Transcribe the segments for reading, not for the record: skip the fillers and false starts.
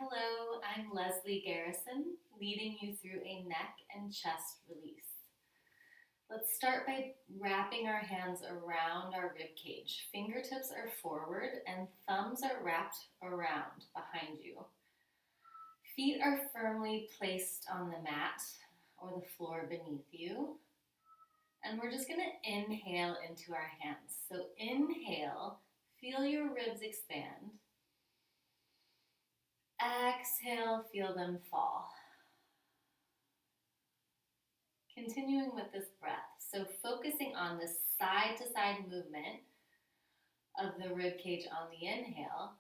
Hello, I'm Lesley Garrison, leading you through a neck and chest release. Let's start by wrapping our hands around our rib cage. Fingertips are forward and thumbs are wrapped around behind you. Feet are firmly placed on the mat or the floor beneath you. And we're just going to inhale into our hands. So inhale, feel your ribs expand. Exhale, feel them fall. Continuing with this breath, so focusing on this side-to-side movement of the rib cage on the inhale,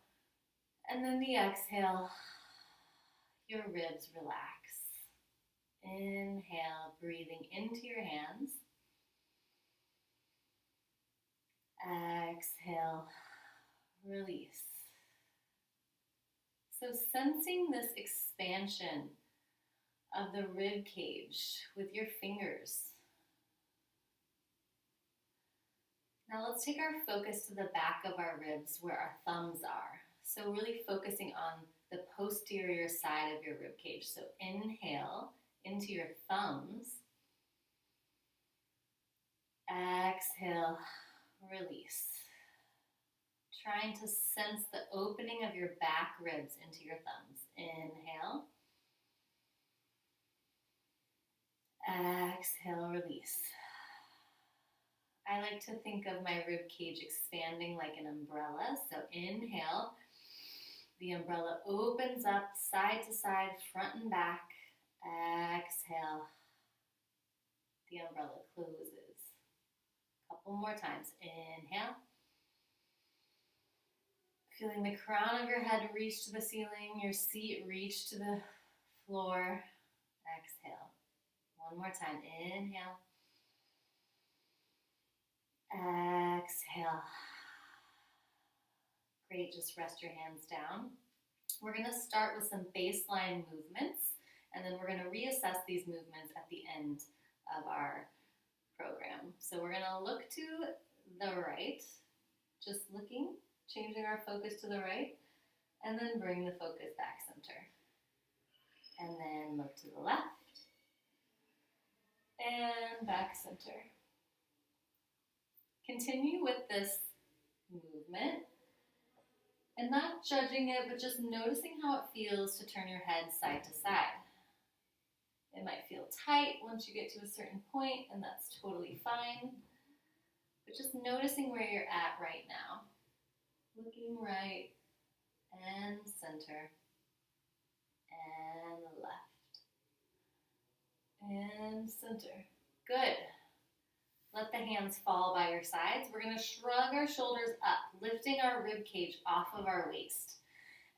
and then the exhale, your ribs relax. Inhale, breathing into your hands. Exhale, release. So sensing this expansion of the rib cage with your fingers. Now let's take our focus to the back of our ribs where our thumbs are. So really focusing on the posterior side of your rib cage. So inhale into your thumbs. Exhale, release. Trying to sense the opening of your back ribs into your thumbs. Inhale. Exhale, release. I like to think of my rib cage expanding like an umbrella. So inhale, the umbrella opens up side to side, front and back. Exhale, the umbrella closes. A couple more times. Inhale. Feeling the crown of your head reach to the ceiling, your seat reach to the floor. Exhale. One more time. Inhale. Exhale. Great. Just rest your hands down. We're going to start with some baseline movements, and then we're going to reassess these movements at the end of our program. So we're going to look to the right, just looking, changing our focus to the right, and then bring the focus back center. And then look to the left, and back center. Continue with this movement, and not judging it, but just noticing how it feels to turn your head side to side. It might feel tight once you get to a certain point, and that's totally fine. But just noticing where you're at right now. Looking right and center and left and center. Good. Let the hands fall by your sides. We're going to shrug our shoulders up, lifting our rib cage off of our waist.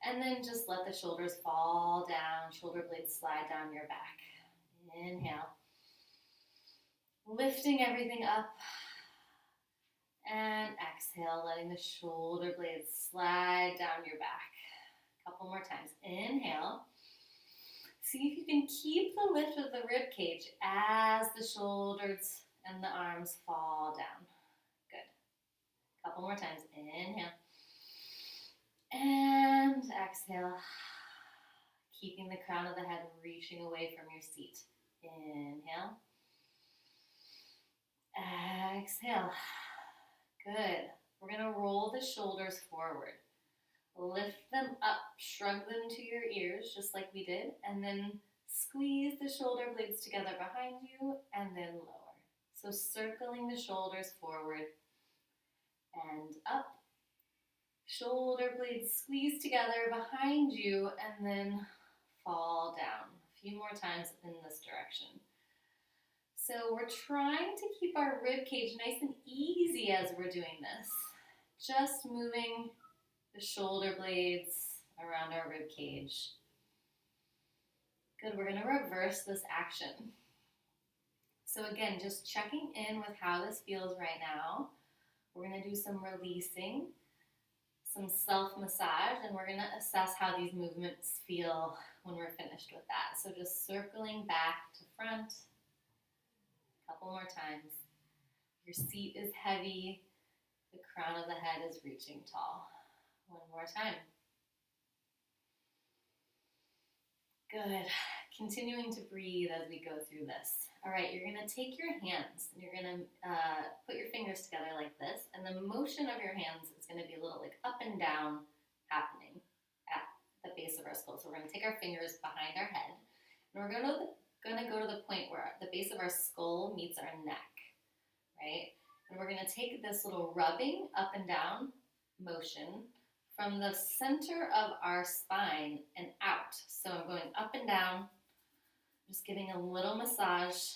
And then just let the shoulders fall down, shoulder blades slide down your back. Inhale. Lifting everything up. And exhale, letting the shoulder blades slide down your back. A couple more times. Inhale. See if you can keep the lift of the rib cage as the shoulders and the arms fall down. Good. A couple more times. Inhale. And exhale. Keeping the crown of the head reaching away from your seat. Inhale. Exhale. Good. We're going to roll the shoulders forward. Lift them up, shrug them to your ears just like we did, and then squeeze the shoulder blades together behind you and then lower. So circling the shoulders forward and up. Shoulder blades squeeze together behind you and then fall down. A few more times in this direction. So we're trying to keep our rib cage nice and easy as we're doing this. Just moving the shoulder blades around our rib cage. Good, we're going to reverse this action. So again, just checking in with how this feels right now. We're going to do some releasing, some self-massage, and we're going to assess how these movements feel when we're finished with that. So just circling back to front. Couple more times. Your seat is heavy. The crown of the head is reaching tall. One more time. Good. Continuing to breathe as we go through this. All right, you're gonna take your hands and you're gonna put your fingers together like this, and the motion of your hands is gonna be a little like up and down happening at the base of our skull. So we're gonna take our fingers behind our head, and we're gonna go to the point where the base of our skull meets our neck, right? And we're gonna take this little rubbing up and down motion from the center of our spine and out. So I'm going up and down, just giving a little massage,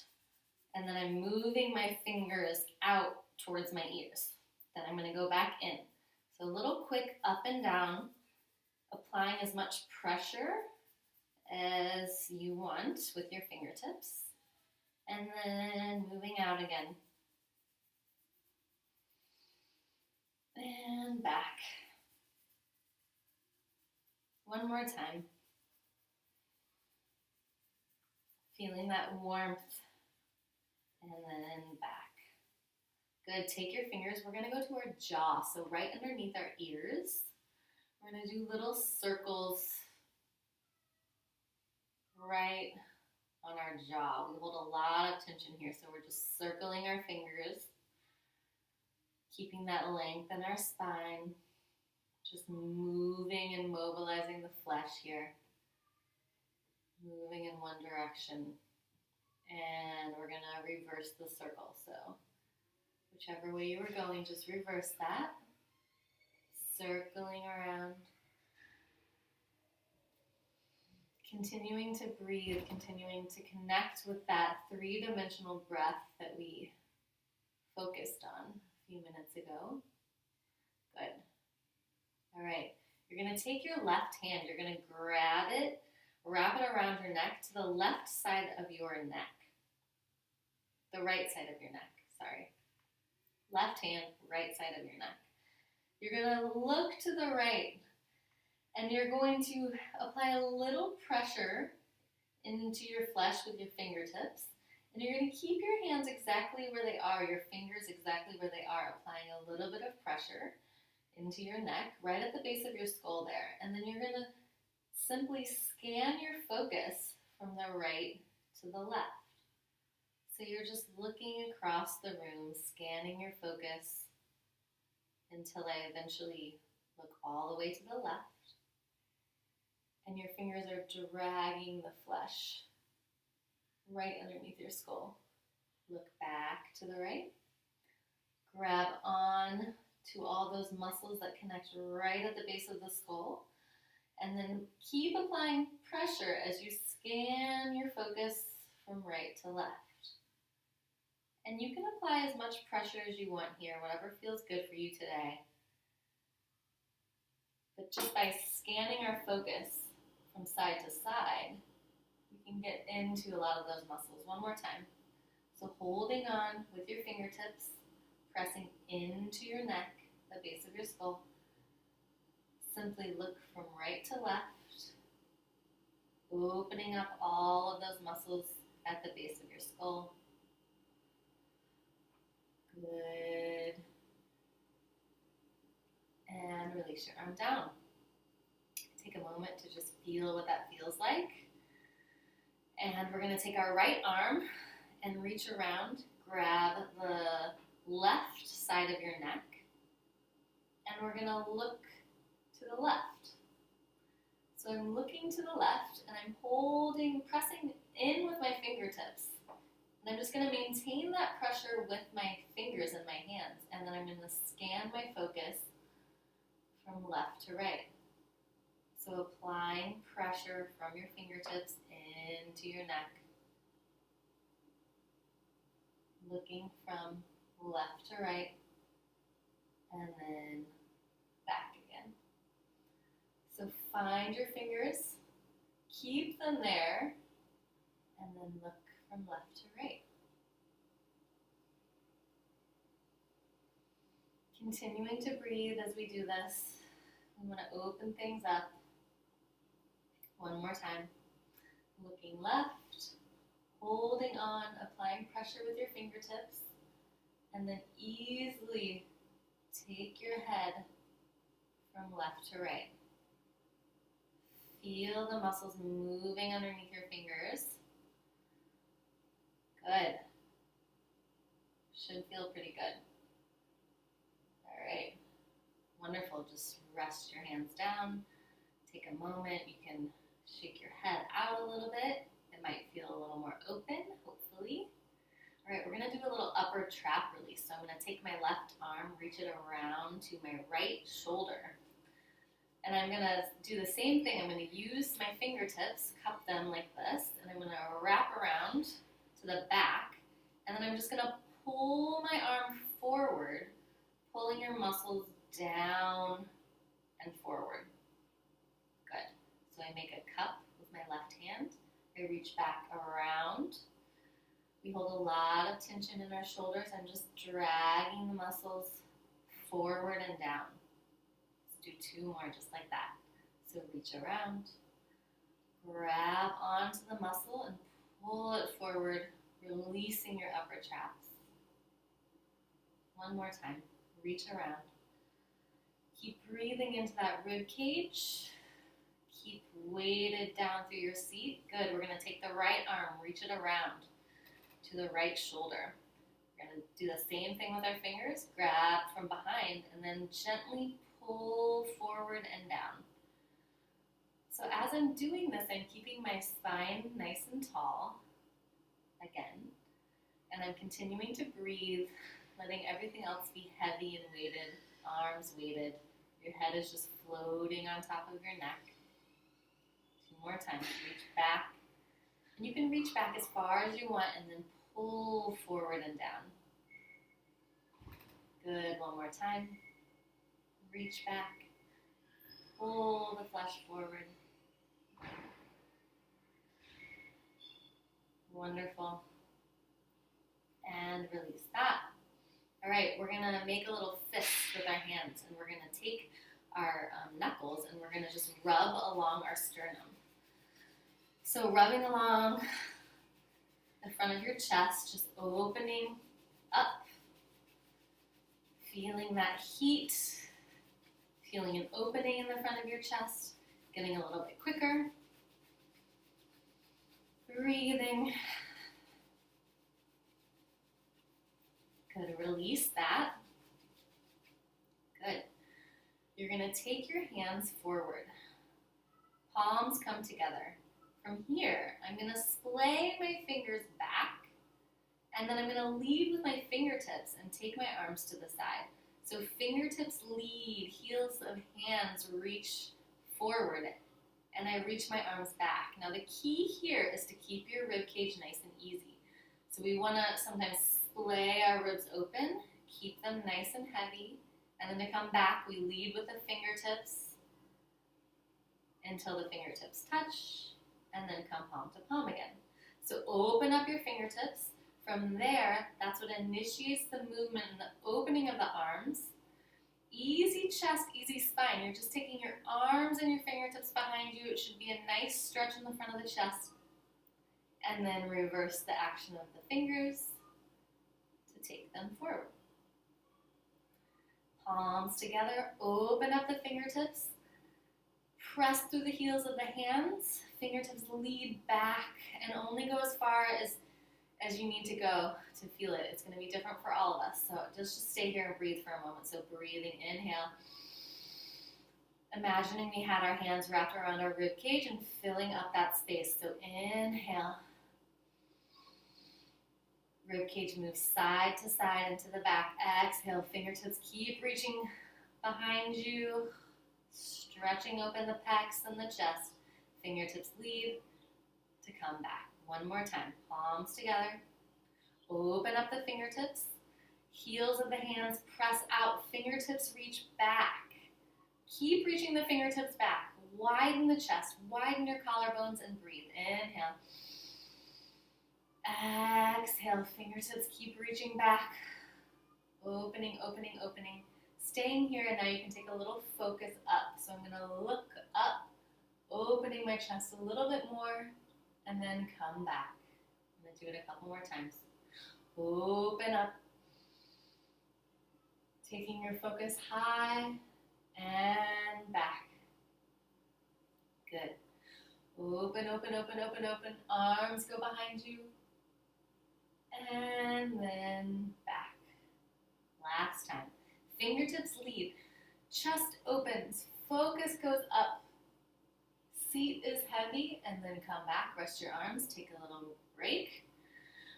and then I'm moving my fingers out towards my ears. Then I'm going to go back in. So a little quick up and down, applying as much pressure as you want with your fingertips, and then moving out again. And back. One more time. Feeling that warmth, and then back. Good, take your fingers, we're gonna go to our jaw, so right underneath our ears. We're gonna do little circles right on our jaw. We hold a lot of tension here, so we're just circling our fingers, keeping that length in our spine, just moving and mobilizing the flesh here. Moving in one direction, and we're gonna reverse the circle. So whichever way you were going, just reverse that, circling around, continuing to breathe, continuing to connect with that three-dimensional breath that we focused on a few minutes ago. Good. All right, you're gonna take your left hand, you're gonna grab it, wrap it around your neck to the left side of your neck. The right side of your neck, sorry. Left hand, right side of your neck. You're gonna look to the right, and you're going to apply a little pressure into your flesh with your fingertips, and you're gonna keep your hands exactly where they are, your fingers exactly where they are, applying a little bit of pressure into your neck, right at the base of your skull there, and then you're gonna simply scan your focus from the right to the left. So you're just looking across the room, scanning your focus until I eventually look all the way to the left. And your fingers are dragging the flesh right underneath your skull. Look back to the right. Grab on to all those muscles that connect right at the base of the skull. And then keep applying pressure as you scan your focus from right to left. And you can apply as much pressure as you want here, whatever feels good for you today. But just by scanning our focus from side to side, we can get into a lot of those muscles. One more time. So holding on with your fingertips, pressing into your neck, the base of your skull. Simply look from right to left, opening up all of those muscles at the base of your skull. Good. And release your arm down. Take a moment to just feel what that feels like. And we're going to take our right arm and reach around, grab the left side of your neck, and we're going to look to the left. So I'm looking to the left, and I'm holding, pressing in with my fingertips. And I'm just going to maintain that pressure with my fingers and my hands, and then I'm going to scan my focus from left to right. So applying pressure from your fingertips into your neck. Looking from left to right, and then back again. So find your fingers, keep them there, and then look from left to right. Continuing to breathe as we do this. I'm going to open things up. One more time. Looking left, holding on, applying pressure with your fingertips, and then easily take your head from left to right. Feel the muscles moving underneath your fingers. Good. Should feel pretty good. All right. Wonderful. Just rest your hands down. Take a moment. You can shake your head out a little bit. It might feel a little more open, hopefully. All right, we're going to do a little upper trap release. So I'm going to take my left arm, reach it around to my right shoulder. And I'm going to do the same thing. I'm going to use my fingertips, cup them like this, and I'm going to wrap around to the back. And then I'm just going to pull my arm forward, pulling your muscles down and forward. Good. So I make a cup with my left hand. I reach back around. We hold a lot of tension in our shoulders. I'm just dragging the muscles forward and down. Let's do 2 more just like that. So reach around, grab onto the muscle and pull it forward, releasing your upper traps. 1 more time. Reach around. Keep breathing into that rib cage. Keep weighted down through your seat. Good. We're going to take the right arm, reach it around to the right shoulder. We're going to do the same thing with our fingers. Grab from behind and then gently pull forward and down. So as I'm doing this, I'm keeping my spine nice and tall, again, and I'm continuing to breathe, letting everything else be heavy and weighted, arms weighted. Your head is just floating on top of your neck. 2 more times. Reach back. And you can reach back as far as you want and then pull forward and down. Good. 1 more time. Reach back. Pull the flesh forward. Wonderful. And release that. All right, we're going to make a little fist with our hands, and we're going to take our knuckles and we're going to just rub along our sternum. So rubbing along the front of your chest, just opening up, feeling that heat, feeling an opening in the front of your chest, getting a little bit quicker, breathing. Good, release that. Good. You're going to take your hands forward. Palms come together. From here, I'm going to splay my fingers back, and then I'm going to lead with my fingertips and take my arms to the side. So fingertips lead, heels of hands reach forward, and I reach my arms back. Now the key here is to keep your rib cage nice and easy. So we want to sometimes splay our ribs open, keep them nice and heavy, and then to come back, we lead with the fingertips until the fingertips touch, and then come palm to palm again. So open up your fingertips. From there, that's what initiates the movement and the opening of the arms. Easy chest, easy spine. You're just taking your arms and your fingertips behind you. It should be a nice stretch in the front of the chest. And then reverse the action of the fingers to take them forward. Palms together, open up the fingertips. Press through the heels of the hands. Fingertips lead back and only go as far as you need to go to feel it. It's going to be different for all of us. So just stay here and breathe for a moment. So breathing, inhale. Imagining we had our hands wrapped around our rib cage and filling up that space. So inhale. Rib cage moves side to side into the back. Exhale. Fingertips keep reaching behind you. Stretching open the pecs and the chest. Fingertips lead to come back. 1 more time. Palms together. Open up the fingertips. Heels of the hands press out. Fingertips reach back. Keep reaching the fingertips back. Widen the chest. Widen your collarbones and breathe. Inhale. Exhale. Fingertips keep reaching back. Opening, opening, opening. Staying here, and now you can take a little focus up. So I'm going to look up, opening my chest a little bit more, and then come back. I'm going to do it a couple more times. Open up. Taking your focus high and back. Good. Open, open, open, open, open. Arms go behind you. And then back. Last time. Fingertips lead. Chest opens. Focus goes up. Seat is heavy, and then come back. Rest your arms. Take a little break.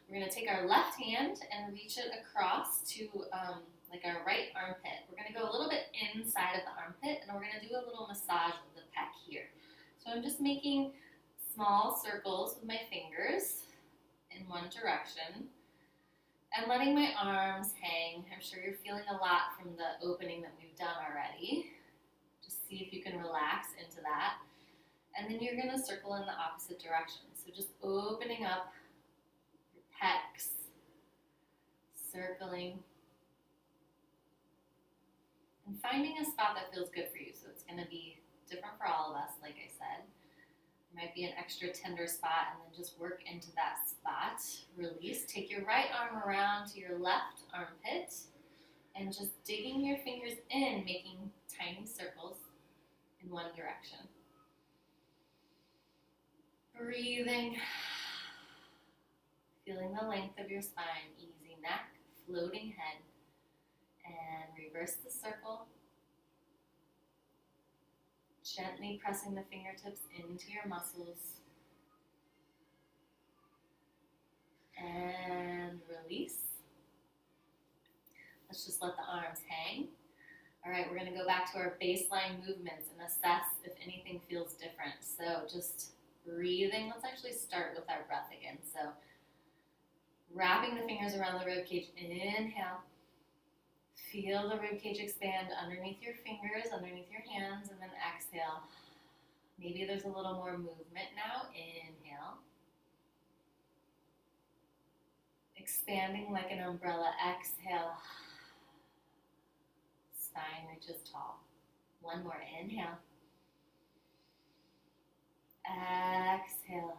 We're going to take our left hand and reach it across to like our right armpit. We're going to go a little bit inside of the armpit, and we're going to do a little massage of the pec here. So I'm just making small circles with my fingers in one direction and letting my arms hang. I'm sure you're feeling a lot from the opening that we've done already. Just see if you can relax into that. And then you're going to circle in the opposite direction. So just opening up your pecs, circling, and finding a spot that feels good for you. So it's going to be different for all of us, like I said. There might be an extra tender spot, and then just work into that spot. Release. Take your right arm around to your left armpit, and just digging your fingers in, making tiny circles in one direction. Breathing. Feeling the length of your spine. Easy neck, floating head, and reverse the circle. Gently pressing the fingertips into your muscles. And release. Let's just let the arms hang. All right, we're going to go back to our baseline movements and assess if anything feels different. So just breathing. Let's actually start with our breath again. So wrapping the fingers around the rib cage. Inhale. Feel the rib cage expand underneath your fingers, underneath your hands, and then exhale. Maybe there's a little more movement now. Inhale. Expanding like an umbrella. Exhale. Spine reaches tall. One more. Inhale. Exhale.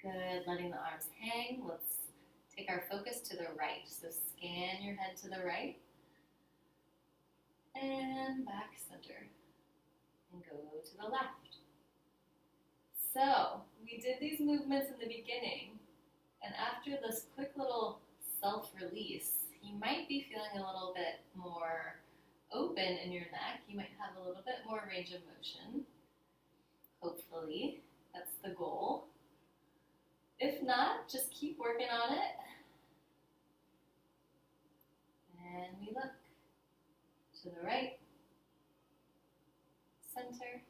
Good. Letting the arms hang. Let's take our focus to the right. So scan your head to the right. And back center. And go to the left. So we did these movements in the beginning. And after this quick little self-release, you might be feeling a little bit more open in your neck. You might have a little bit more range of motion. Hopefully, that's the goal. If not, just keep working on it. And we look to the right, center,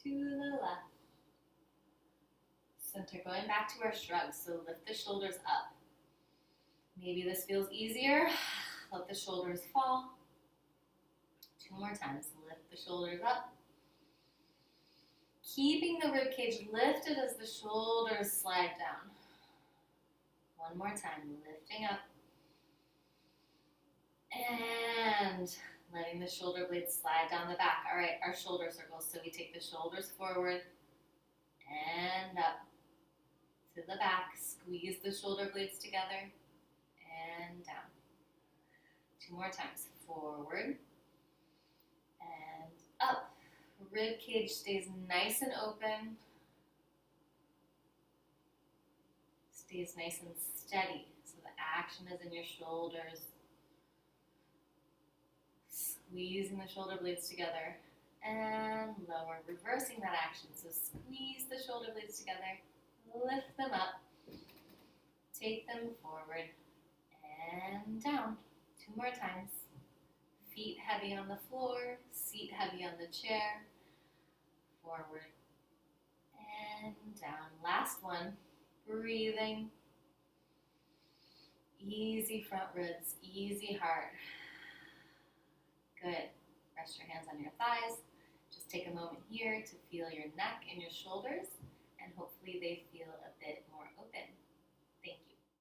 to the left. Center, going back to our shrugs, so lift the shoulders up. Maybe this feels easier. Let the shoulders fall. 2 more times, lift the shoulders up. Keeping the rib cage lifted as the shoulders slide down. 1 more time, lifting up. And letting the shoulder blades slide down the back. All right, our shoulder circles. So we take the shoulders forward and up to the back. Squeeze the shoulder blades together and down. 2 more times. Forward and up. Rib cage stays nice and open. Stays nice and steady. So the action is in your shoulders. Squeezing the shoulder blades together and lower, reversing that action. So squeeze the shoulder blades together, lift them up, take them forward and down. 2 more times. Feet heavy on the floor, seat heavy on the chair, forward and down. Last one, breathing. Easy front ribs, easy heart. Good. Rest your hands on your thighs. Just take a moment here to feel your neck and your shoulders, and hopefully they feel a bit